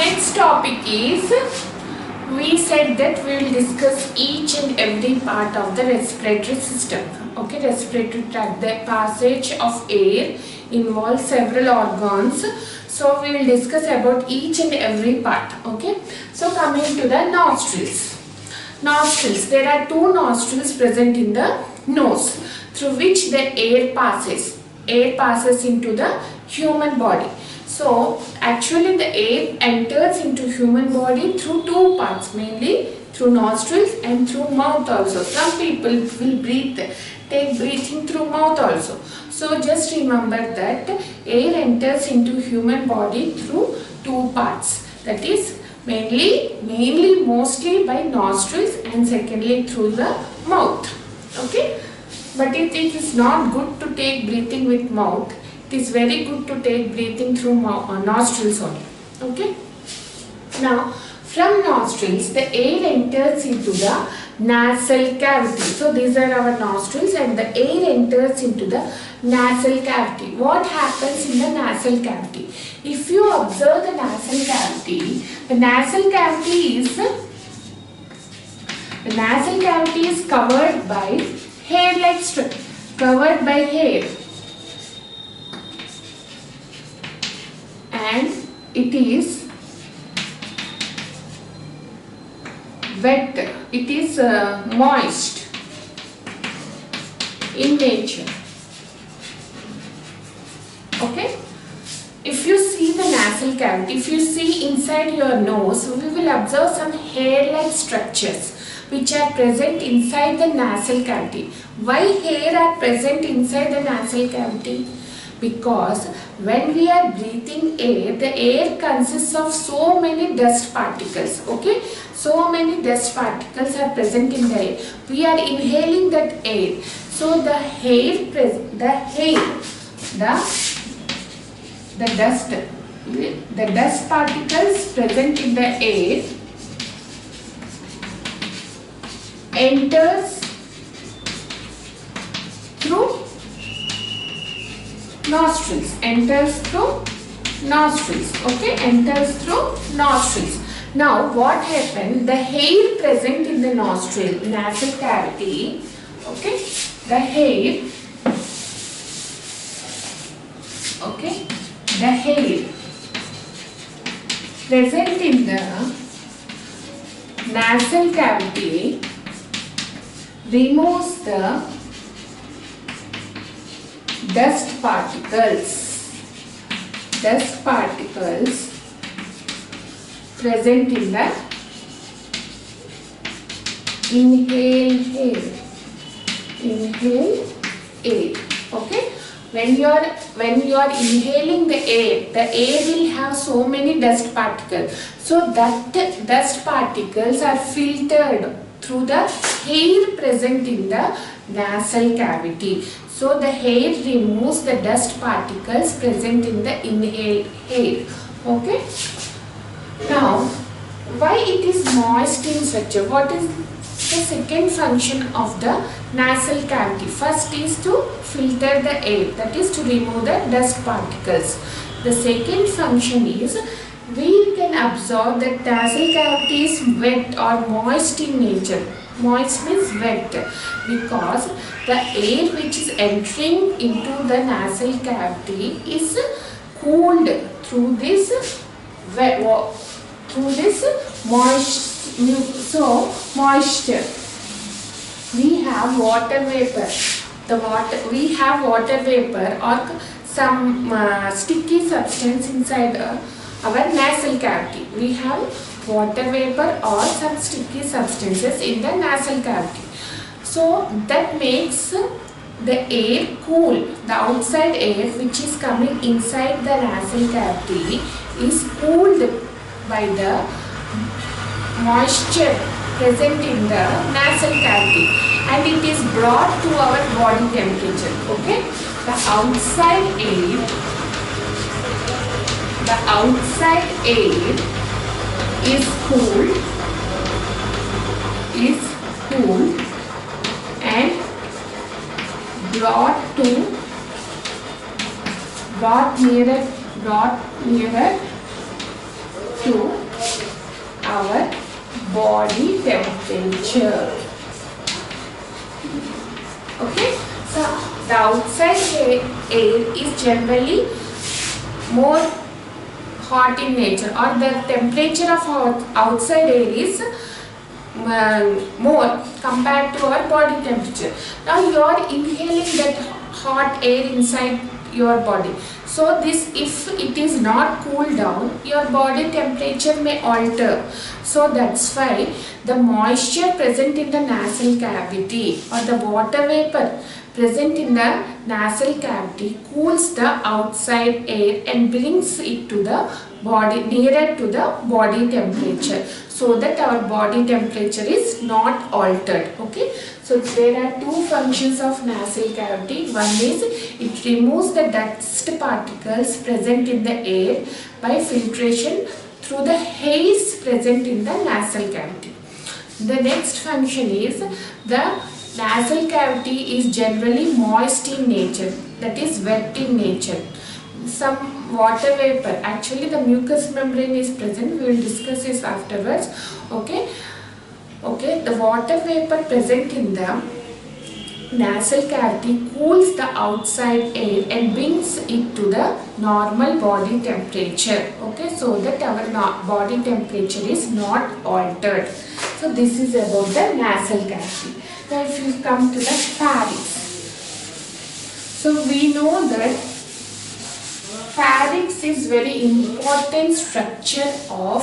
next topic is, we said that we will discuss each and every part of the respiratory system. Okay, respiratory tract, the passage of air involves several organs. So we will discuss about each and every part. Okay, so coming to the nostrils. Nostrils, there are two nostrils present in the nose through which the air passes. Air passes into the human body. So actually the air enters into human body through two parts, mainly through nostrils and through mouth also. Some people will take breathing through mouth also. So just remember that air enters into human body through two parts, that is mostly by nostrils and secondly through the mouth. Okay, but it is not good to take breathing with mouth. It is very good to take breathing through nostrils only. Okay. Now, from nostrils, the air enters into the nasal cavity. So, these are our nostrils and the air enters into the nasal cavity. What happens in the nasal cavity? If you observe the nasal cavity, the nasal cavity is covered by hair-like structure, covered by hair. And it is wet, it is moist in nature. Okay, if you see the nasal cavity, if you see inside your nose, we will observe some hair-like structures which are present inside the nasal cavity. Why hair are present inside the nasal cavity? Because when we are breathing air, the air consists of so many dust particles. Okay, so many dust particles are present in the air. We are inhaling that air. So the dust particles present in the air enters through nostrils, okay, enters through nostrils. Now what happened, the hair present in the nasal cavity, okay, the hair present in the nasal cavity removes the dust particles present in the inhale air. Okay, when you are inhaling the air will have so many dust particles. So that dust particles are filtered through the hair present in the nasal cavity. So the hair removes the dust particles present in the inhaled air. Okay. Now, why it is moist in structure? What is the second function of the nasal cavity? First is to filter the air, that is to remove the dust particles. The second function is, we can observe that nasal cavity is wet or moist in nature. Moist means wet, because the air which is entering into the nasal cavity is cooled through this moisture. We have water vapor. We have water vapor or some sticky substance inside our nasal cavity. We have water vapor or some sticky substances in the nasal cavity. So that makes the air cool. The outside air which is coming inside the nasal cavity is cooled by the moisture present in the nasal cavity, and it is brought to our body temperature. Okay, the outside air is cooled and brought nearer to our body temperature. Okay, so the outside air is generally more hot in nature, or the temperature of outside air is more compared to our body temperature. Now you are inhaling that hot air inside your body. So this, if it is not cooled down, your body temperature may alter. So that's why the moisture present in the nasal cavity or the water vapor present in the nasal cavity cools the outside air and brings it to the body, nearer to the body temperature, so that our body temperature is not altered. Okay, so there are two functions of nasal cavity. One is it removes the dust particles present in the air by filtration through the hairs present in the nasal cavity. The next function is the nasal cavity is generally moist in nature, that is wet in nature. Some water vapor, actually the mucous membrane is present, we will discuss this afterwards. Okay, the water vapor present in the nasal cavity cools the outside air and brings it to the normal body temperature. Okay, so that our body temperature is not altered. So this is about the nasal cavity. Now if you come to the pharynx, so we know that pharynx is very important structure of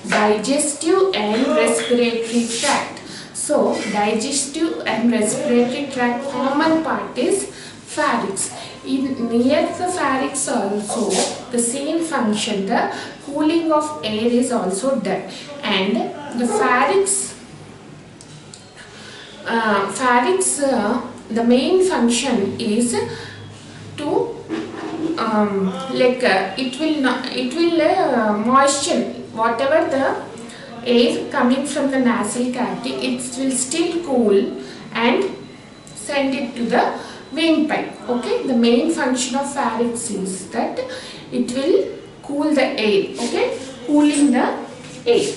digestive and respiratory tract. So digestive and respiratory tract common part is pharynx. Near the pharynx also the same function, the cooling of air is also done, and the pharynx the main function is to it will moisture whatever the air coming from the nasal cavity, it will still cool and send it to the windpipe. Okay, the main function of pharynx is that it will cool the air. Okay, cooling the air.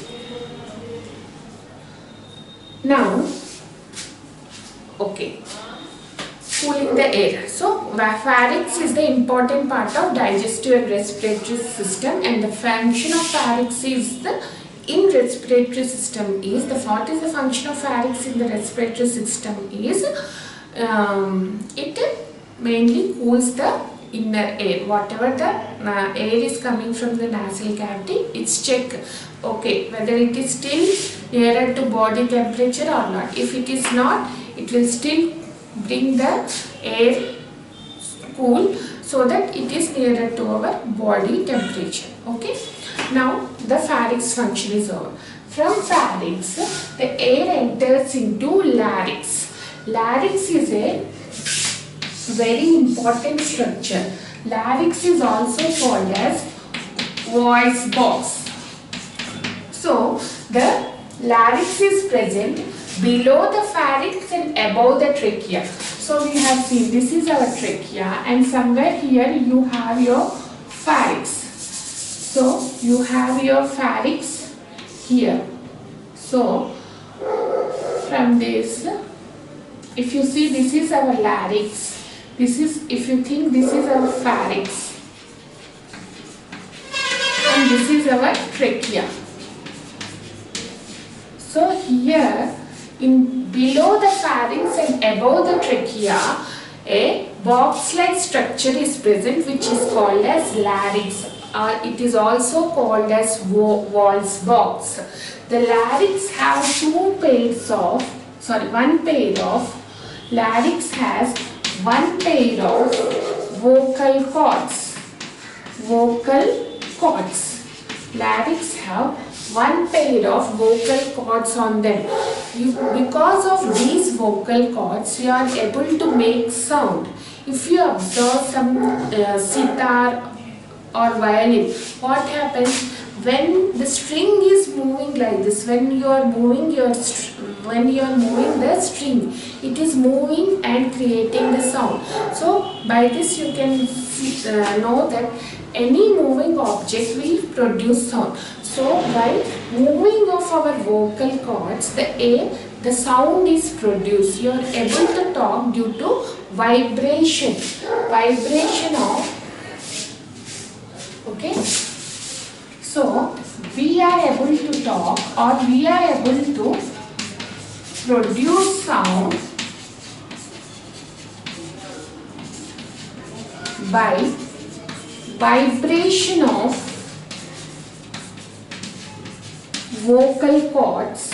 Now, okay, cooling the air. So pharynx is the important part of digestive and respiratory system, and the function of pharynx is the in respiratory system is the what is the function of pharynx in the respiratory system is it mainly cools the inner air. Whatever the air is coming from the nasal cavity, it's check okay whether it is still nearer to body temperature or not. If it is not, it will still bring the air cool so that it is nearer to our body temperature. Okay, now the pharynx function is over. From pharynx, the air enters into larynx. Larynx is a very important structure. Larynx is also called as voice box. So the larynx is present below the pharynx and above the trachea. So we have seen this is our trachea, and somewhere here you have your pharynx. So you have your pharynx here. So from this, if you see, this is our larynx. This is, if you think, this is our pharynx, and this is our trachea. So here, in below the pharynx and above the trachea, a box-like structure is present, which is called as larynx. It is also called as voice box. The larynx has one pair of larynx has one pair of vocal cords. Larynx have one pair of vocal cords on them. Because of these vocal cords, you are able to make sound. If you observe some sitar or violin, what happens when the string is moving like this? When you are moving the string, it is moving and creating the sound. So by this you can know that any moving object will produce sound. So while moving of our vocal cords, the sound is produced. You are able to talk due to vibration. Vibration of, okay. So we are able to talk, or we are able to produce sound by vibration of vocal cords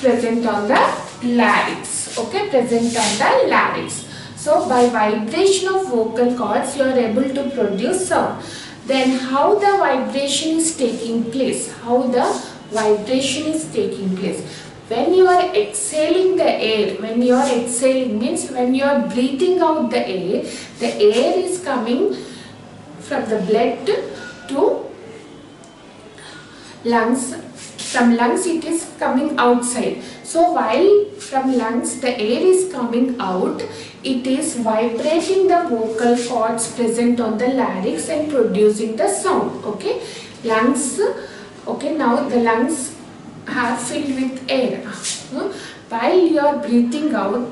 present on the larynx. Okay, present on the larynx. So by vibration of vocal cords you are able to produce sound. Then how the vibration is taking place? How the vibration is taking place? When you are exhaling the air, when you are exhaling means when you are breathing out the air is coming from the blood to lungs. From lungs it is coming outside. So while from lungs the air is coming out, it is vibrating the vocal cords present on the larynx and producing the sound. Okay, lungs. Okay, now the lungs are filled with air. While you are breathing out,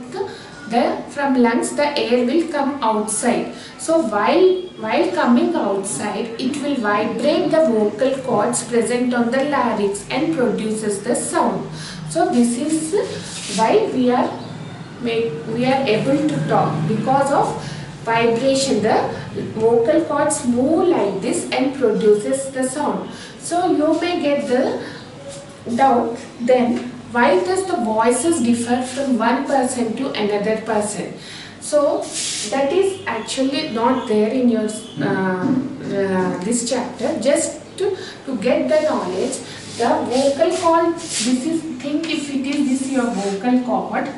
from lungs the air will come outside. So while coming outside, it will vibrate the vocal cords present on the larynx and produces the sound. So this is why we are able to talk, because of vibration. The vocal cords move like this and produces the sound. So you may get the doubt, then why does the voices differ from one person to another person? So that is actually not there in your this chapter. Just to get the knowledge, the vocal cord, this is, think if it is this your vocal cord,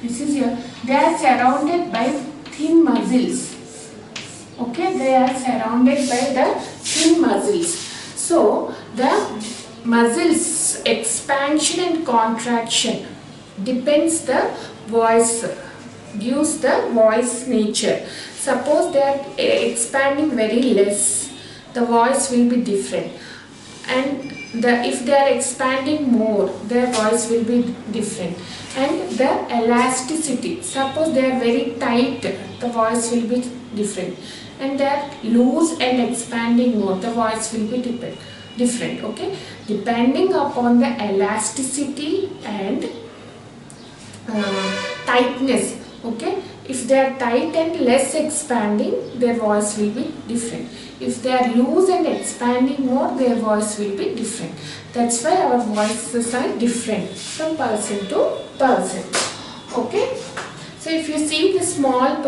this is your, they are surrounded by thin muscles. Okay, they are surrounded by the thin muscles. So the muscles expansion and contraction depends the voice, gives the voice nature. Suppose they are expanding very less, the voice will be different, and if they are expanding more, their voice will be different. And the elasticity, suppose they are very tight, the voice will be different, and they are loose and expanding more, the voice will be different. Okay, depending upon the elasticity and tightness. Okay, if they are tight and less expanding, their voice will be different. If they are loose and expanding more, their voice will be different. That's why our voices are different from person to person. Okay, so if you see the small,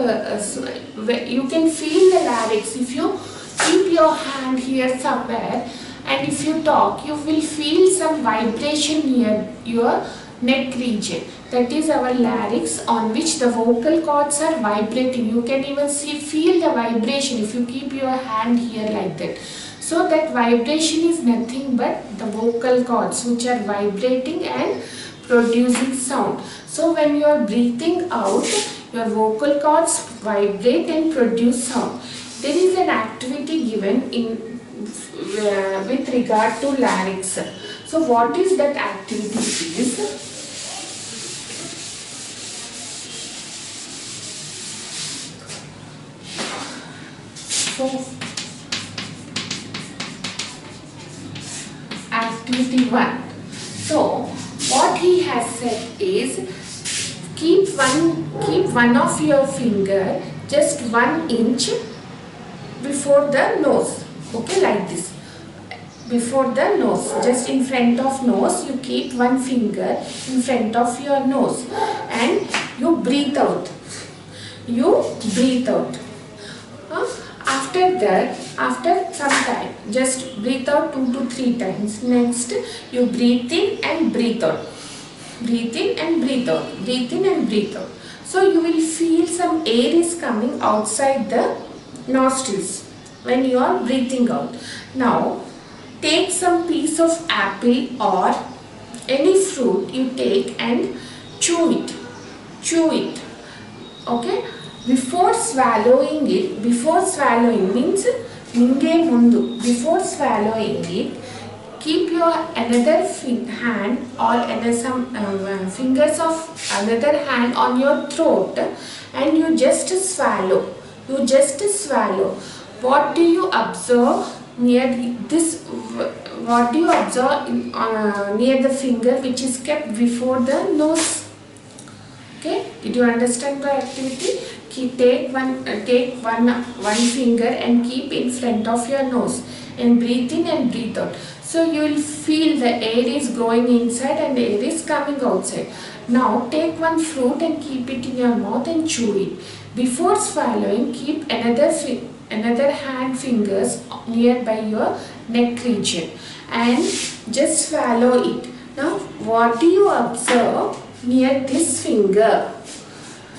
you can feel the larynx. If you keep your hand here somewhere, and if you talk, you will feel some vibration near your neck region. That is our larynx, on which the vocal cords are vibrating. You can even feel the vibration if you keep your hand here like that. So that vibration is nothing but the vocal cords which are vibrating and producing sound. So when you are breathing out, your vocal cords vibrate and produce sound. There is an activity given in with regard to larynx. So what is that activity is? So activity 1. So what he has said is, keep one of your finger just 1 inch before the nose. Okay, like this. Before the nose, just in front of nose, you keep one finger in front of your nose and you breathe out. You breathe out. After that, after some time, just breathe out 2 to 3 times. Next, you breathe in and breathe out. Breathe in and breathe out. Breathe in and breathe out. So you will feel some air is coming outside the nostrils when you are breathing out. Now, take some piece of apple or any fruit you take and chew it. Chew it. Okay? Before swallowing it, before swallowing means Ninge mundu. Before swallowing it, keep your another hand or some fingers of another hand on your throat, and you just swallow. You just swallow. What do you observe near this? What do you observe near the finger which is kept before the nose? Okay, did you understand the activity? Take one finger and keep in front of your nose and breathe in and breathe out. So you will feel the air is going inside and air is coming outside. Now take one fruit and keep it in your mouth and chew it. Before swallowing, keep another hand fingers nearby your neck region and just swallow it. Now what do you observe near this finger?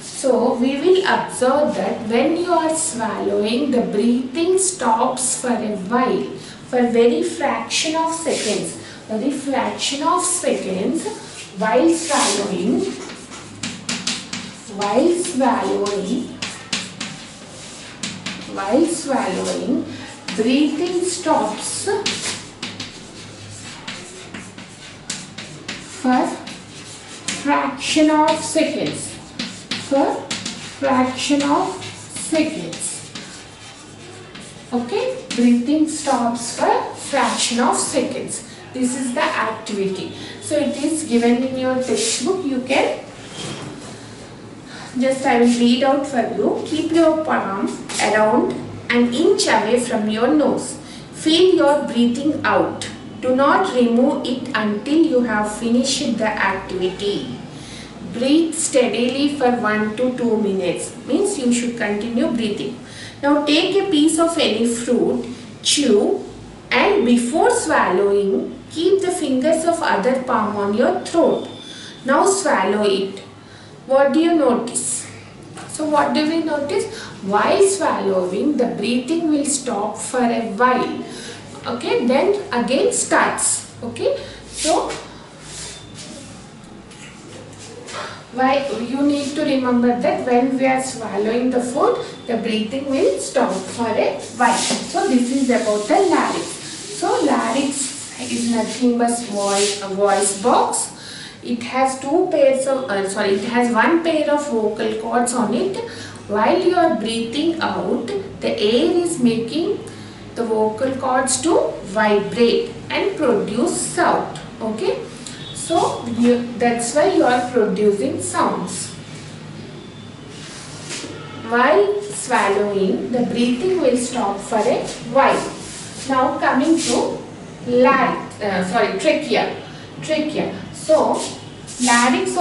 So we will observe that when you are swallowing, the breathing stops for a while, for very fraction of seconds. Very fraction of seconds while swallowing, breathing stops for fraction of seconds. Okay, breathing stops for fraction of seconds. This is the activity. So it is given in your textbook. You can just, I will read out for you. Keep your palm around an inch away from your nose. Feel your breathing out. Do not remove it until you have finished the activity. Breathe steadily for 1 to 2 minutes. Means you should continue breathing. Now take a piece of any fruit, chew, and before swallowing, keep the fingers of other palm on your throat. Now swallow it. What do you notice? So what do we notice? While swallowing, the breathing will stop for a while. Okay, then again starts. Okay, so why you need to remember that when we are swallowing the food, the breathing will stop for a while. So this is about the larynx. So larynx is nothing but a voice box. It has it has one pair of vocal cords on it. While you are breathing out, the air is making the vocal cords to vibrate and produce sound. Okay. So that's why you are producing sounds. While swallowing, the breathing will stop for a while. Now coming to trachea. So larynx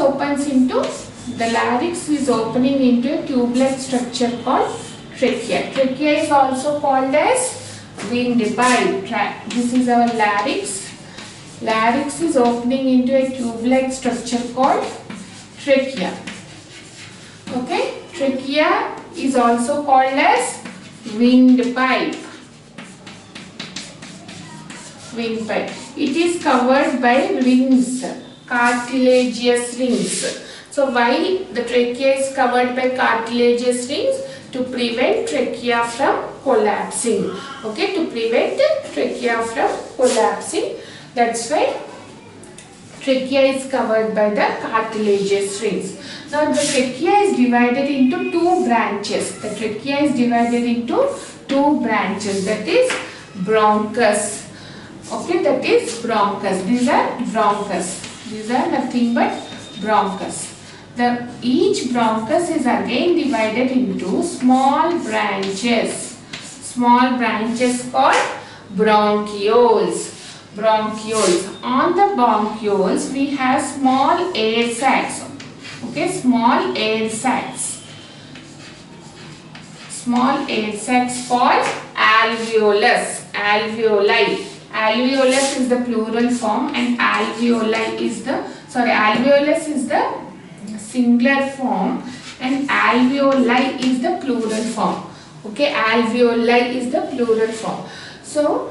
is opening into a tube-like structure called trachea. Trachea is also called as windpipe. This is our larynx. Larynx is opening into a tube-like structure called trachea. Okay, trachea is also called as windpipe. It is covered by rings, cartilaginous rings. So why the trachea is covered by cartilaginous rings? To prevent trachea from collapsing. Okay, to prevent trachea from collapsing. That's why trachea is covered by the cartilaginous rings. Now the trachea is divided into two branches. The trachea is divided into two branches. That is bronchus. Okay, that is bronchus. These are bronchus. These are nothing but bronchus. Each bronchus is again divided into small branches. Small branches called bronchioles. On the bronchioles we have small air sacs. Okay, small air sacs. Small air sacs called alveolus. Alveoli. Alveolus is the plural form and alveolus is the singular form and alveoli is the plural form. Okay, alveoli is the plural form. So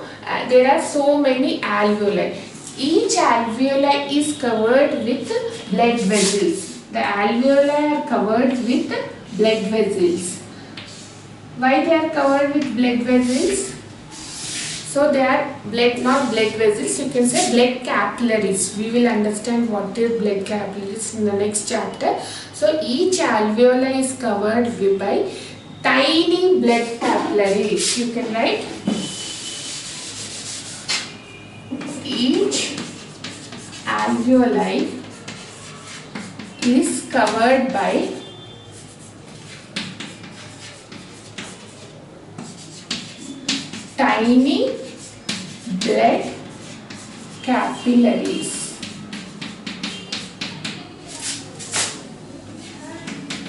there are so many alveoli. Each alveoli is covered with blood vessels. The alveoli are covered with blood vessels. Why they are covered with blood vessels? So they are blood, not blood vessels, you can say blood capillaries. We will understand what is blood capillaries in the next chapter. So each alveoli is covered by tiny blood capillaries. You can write each alveoli is covered by tiny blood capillaries.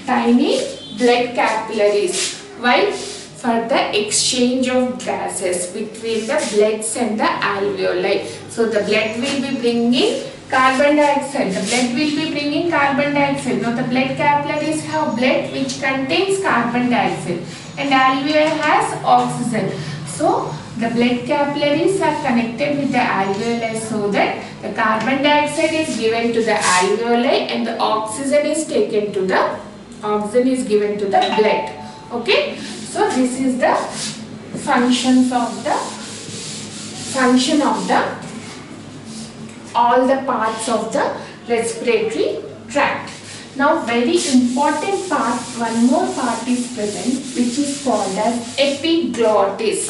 Tiny blood capillaries. Why? For the exchange of gases between the bloods and the alveoli. So the blood will be bringing carbon dioxide. The blood will be bringing carbon dioxide. Now the blood capillaries have blood which contains carbon dioxide and alveoli has oxygen. So the blood capillaries are connected with the alveoli so that the carbon dioxide is given to the alveoli and the oxygen is given to the blood. Okay. So this is the function of all the parts of the respiratory tract. Now very important part, one more part is present which is called as epiglottis.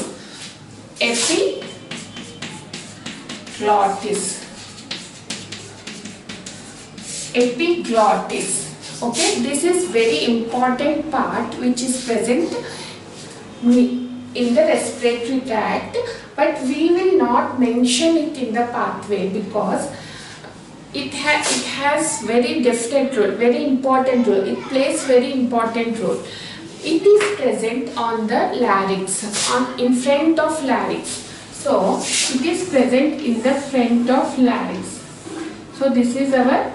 Epiglottis. Okay, this is very important part which is present in the respiratory tract, but we will not mention it in the pathway because it has very different role, very important role. It plays very important role. It is present on the larynx, in front of larynx. So it is present in the front of larynx. So this is our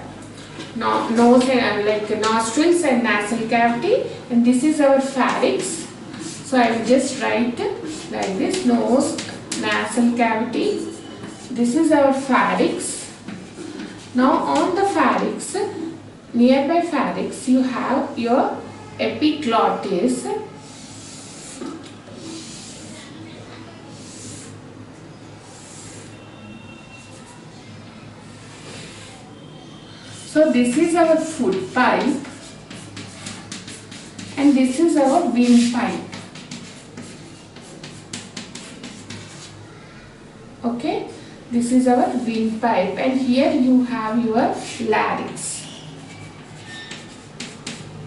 nose and like nostrils and nasal cavity, and this is our pharynx. So I will just write like this: nose, nasal cavity. This is our pharynx. Now on the pharynx, nearby pharynx, you have your epiglottis. So this is our food pipe and this is our windpipe. Okay, this is our windpipe and here you have your larynx.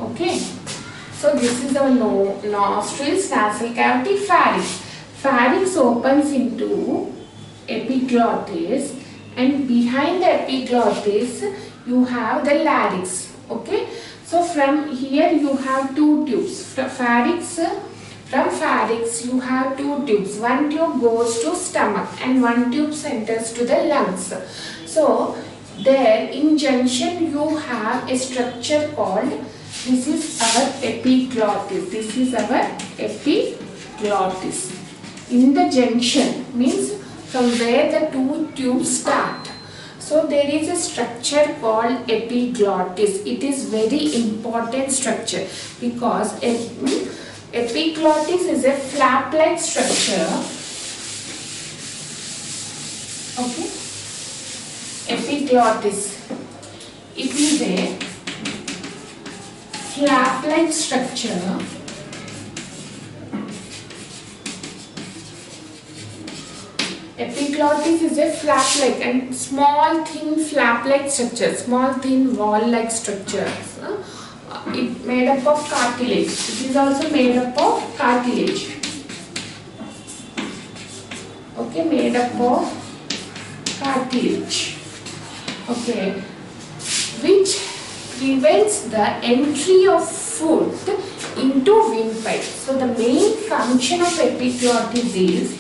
Okay, so this is our nostrils, nasal cavity, pharynx. Pharynx opens into epiglottis and behind the epiglottis you have the larynx. Okay, so from here you have two tubes. From pharynx you have two tubes. One tube goes to stomach and one tube enters to the lungs. So there in junction you have a structure called, this is our epiglottis. This is our epiglottis. In the junction means from where the two tubes start. So there is a structure called epiglottis. It is very important structure because epiglottis is a flap-like structure. Okay, epiglottis. It is a flap-like structure. Epiglottis is a flap-like and small thin flap-like structure, small thin wall-like structure. It made up of cartilage. It is also made up of cartilage. Okay, made up of cartilage. Okay, which prevents the entry of food into windpipe. So the main function of epiglottis is,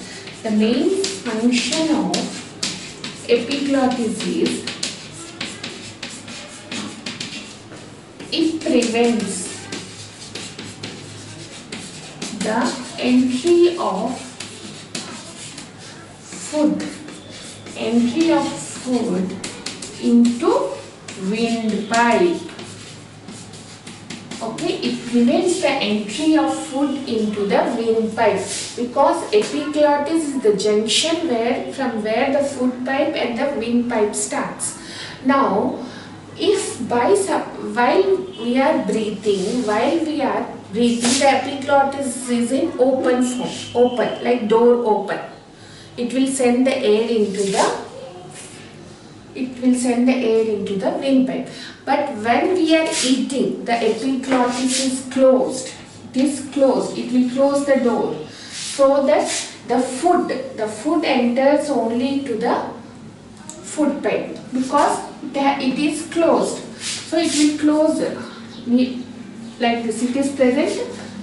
it prevents the entry of food into windpipe. Okay, it prevents the entry of food into the windpipe because epiglottis is the junction from where the food pipe and the windpipe starts. Now, if while we are breathing, the epiglottis is in open form, open like door open. It will send the air into the windpipe. But when we are eating, the epiglottis is closed. It is closed. It will close the door so that the food enters only to the food pipe because it is closed. So it will close like this. It is present.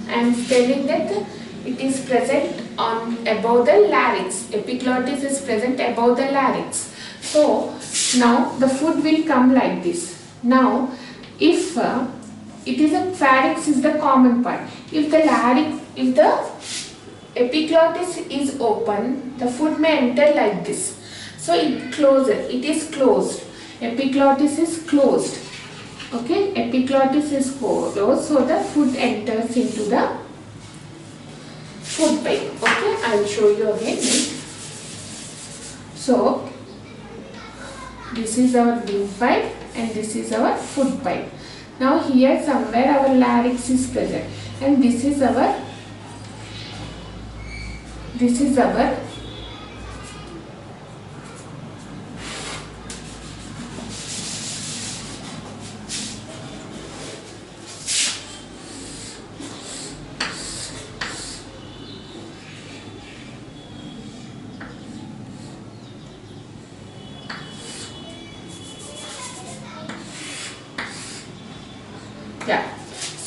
I am telling that it is present above the larynx. Epiglottis is present above the larynx. So now the food will come like this. Now, if it is pharynx is the common part. If the epiglottis is open, the food may enter like this. So it closes. It is closed. Epiglottis is closed. Okay, epiglottis is closed, so the food enters into the food pipe. Okay, I will show you again. So this is our windpipe and this is our food pipe. Now here somewhere our larynx is present and this is our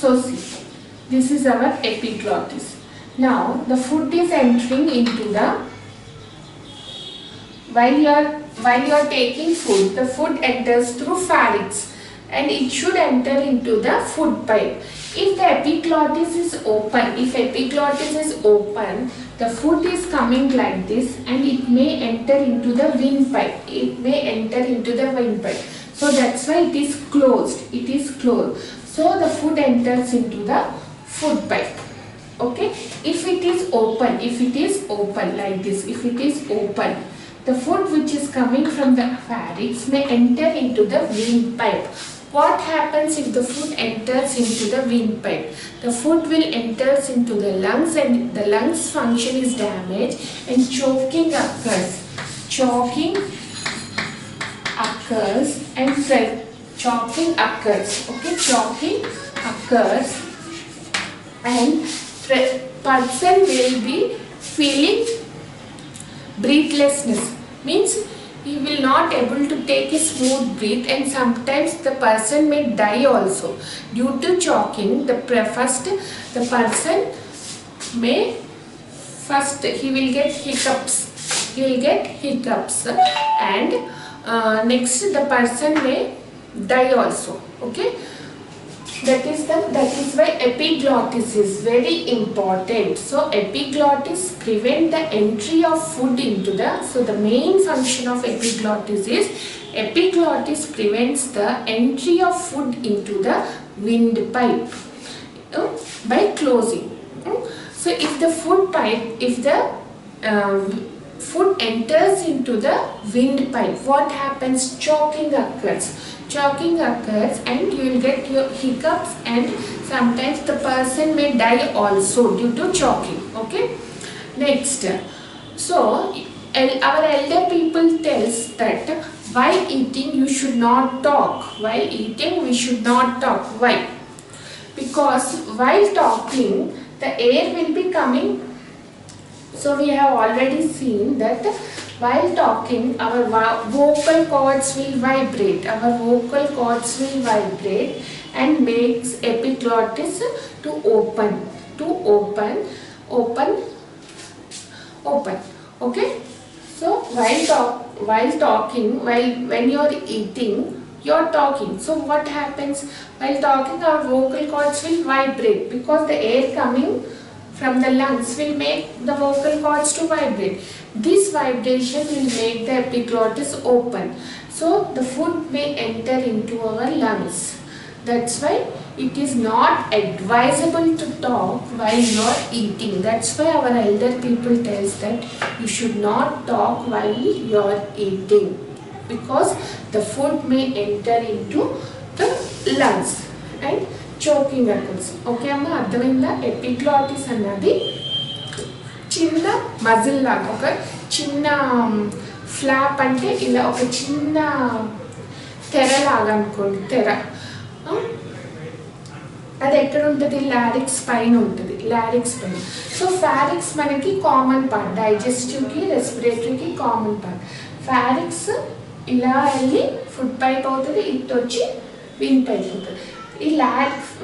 so see, this is our epiglottis. Now the food is entering into the while you are taking food, the food enters through pharynx and it should enter into the food pipe. If the epiglottis is open, the food is coming like this and it may enter into the windpipe. So that's why it is closed. So the food enters into the food pipe. Okay. If it is open like this, the food which is coming from the pharynx may enter into the windpipe. What happens if the food enters into the windpipe? The food will enter into the lungs and the lungs function is damaged and choking occurs. Choking occurs. And person will be feeling breathlessness. Means he will not able to take a smooth breath and sometimes the person may die also. Due to choking, he will get hiccups. And next the person may die also. Okay. That is why epiglottis is very important. So epiglottis prevent the entry of food into so the main function of epiglottis prevents the entry of food into the windpipe by closing. So if the food enters into the windpipe, what happens? Choking occurs and you will get your hiccups and sometimes the person may die also due to choking. Okay. Next, so our elder people tells that while eating you should not talk. Why? Because while talking the air will be coming. So we have already seen that while talking, our vocal cords will vibrate. And makes epiglottis to open. Okay. So when you are eating, you are talking. So what happens? While talking, our vocal cords will vibrate because the air coming from the lungs will make the vocal cords to vibrate. This vibration will make the epiglottis open. So the food may enter into our lungs. That's why it is not advisable to talk while you are eating. That's why our elder people tells that you should not talk while you are eating, because the food may enter into the lungs and choking occurs. Okay amma, అర్థమైందా? Epiglottis అన్నది చిన్న muscle లాగా, ఒక చిన్న flop అంటే ఇలా ఒక చిన్న తెర లాగా అనుకోండి, తెర. అది ఎక్కడ ఉంటుంది? లారిక్స్ పైన ఉంటుంది, లారిక్స్ పైన. సో ఫారిక్స్ మనకి కామన్ పార్ట్, డైజెస్టివ్కి రెస్పిరేటరీకి కామన్ పార్ట్. ఫారిక్స్ ఇలా వెళ్ళి ఫుడ్ పైప్ అవుతుంది, ఇటు వచ్చి విండ్ పైప్ అవుతుంది. ఈ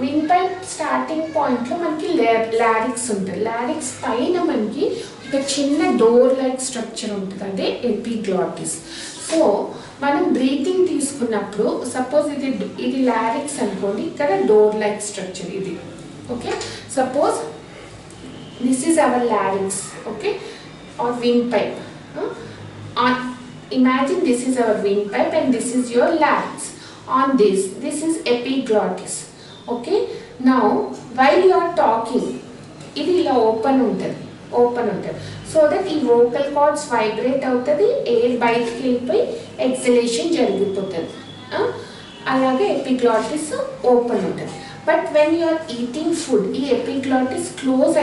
విండ్ పైప్ స్టార్టింగ్ పాయింట్లో మనకి లారిక్స్ ఉంటుంది. లారిక్స్ పైన మనకి ఒక చిన్న డోర్ లైక్ స్ట్రక్చర్ ఉంటుంది, అదే ఎపిగ్లాటిస్. సో మనం బ్రీతింగ్ తీసుకున్నప్పుడు సపోజ్ ఇది లారిక్స్ అనుకోండి, ఇక్కడ డోర్ లైక్ స్ట్రక్చర్ ఇది. Okay, suppose this is our larynx, okay, our windpipe. Imagine this is our windpipe and this is your larynx. On this is epiglottis. Okay, now while you are talking, ఇది ఇలా open ఉంటుంది, so that ఈ vocal cords vibrate అవుతుంది, air బయటికి వెళ్ళిపోయి exhalation జరిగిపోతుంది. అలాగే epiglottis open ఉంటుంది. But when you are eating food, ఈ ఎపిగ్లాటిస్ క్లోజ్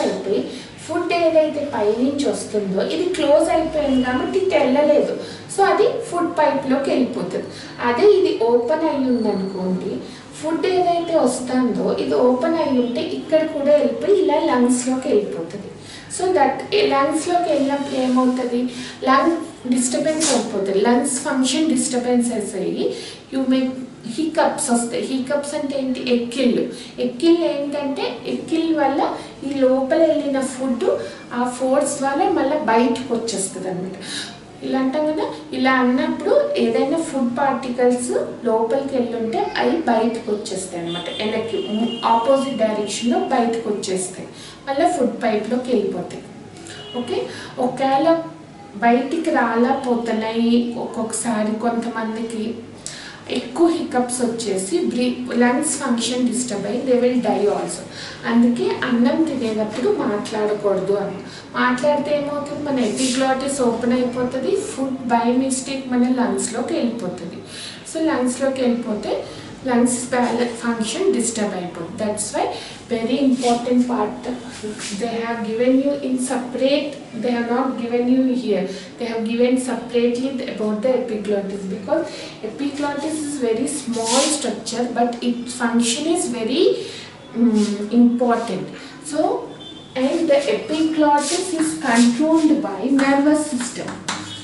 అయిపోయి ఫుడ్ ఏదైతే పైనుంచి వస్తుందో ఇది క్లోజ్ అయిపోయింది కాబట్టి ఇది వెళ్ళలేదు, సో అది ఫుడ్ పైప్లోకి వెళ్ళిపోతుంది. అదే ఇది ఓపెన్ అయ్యి ఉందనుకోండి, ఫుడ్ ఏదైతే వస్తుందో ఇది ఓపెన్ అయ్యి ఉంటే ఇక్కడ కూడా వెళ్ళిపోయి ఇలా లంగ్స్లోకి వెళ్ళిపోతుంది. సో దట్ లంగ్స్లోకి వెళ్ళినప్పుడు ఏమవుతుంది? లంగ్ డిస్టర్బెన్స్ అయిపోతుంది, లంగ్స్ ఫంక్షన్ డిస్టర్బెన్సెస్ అయ్యి యూ మే హికప్స్ వస్తాయి. హికప్స్ అంటే ఏంటి? ఎక్కిళ్ళు ఏంటంటే ఎక్కిళ్ళ వల్ల ఈ లోపల వెళ్ళిన ఫుడ్ ఆ ఫోర్స్ వల్ల మళ్ళీ బయటకు వచ్చేస్తుంది అనమాట. ఇలా అంటాం కదా, ఇలా అన్నప్పుడు ఏదైనా ఫుడ్ పార్టికల్స్ లోపలికి వెళ్ళుంటే అవి బయటకు వచ్చేస్తాయి అనమాట, వెనక్కి ఆపోజిట్ డైరెక్షన్లో బయటకు వచ్చేస్తాయి, మళ్ళీ ఫుడ్ పైప్లోకి వెళ్ళిపోతాయి. ఓకే, ఒకవేళ బయటికి రాలేకపోతున్నాయి ఒక్కొక్కసారి కొంతమందికి ఎక్కువ హికప్స్ వచ్చేసి లంగ్స్ ఫంక్షన్ డిస్టర్బ్ అయ్యి దే విల్ డై ఆల్సో. అందుకే అన్నం తినేటప్పుడు మాట్లాడకూడదు అని. మాట్లాడితే ఏమవుతుంది? మన ఎపిగ్లాటిస్ ఓపెన్ అయిపోతుంది, ఫుడ్ బై మిస్టేక్ మన లంగ్స్లోకి వెళ్ళిపోతుంది. సో లంగ్స్లోకి వెళ్ళిపోతే లంగ్స్ function disturb అయిపోతుంది. That's why very important part they have given you in separate, they have not given you here, they have given separately about the epiglottis, because epiglottis is very small structure but its function is very important. So and the epiglottis is controlled by nervous system.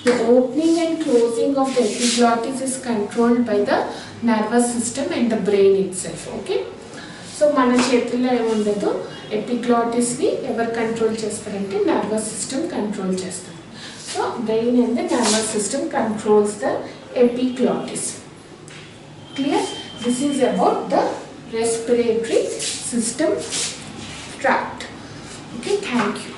The opening and closing of the epiglottis is controlled by the nervous system and the brain itself. Okay, so మన చేతుల్లో ఏముండదు, ఎపిగ్లాటిస్ని ఎవరు control చేస్తారంటే nervous system control చేస్తారు. So brain and the nervous system controls the epiglottis. Clear? This is about the respiratory system tract. Okay, thank you.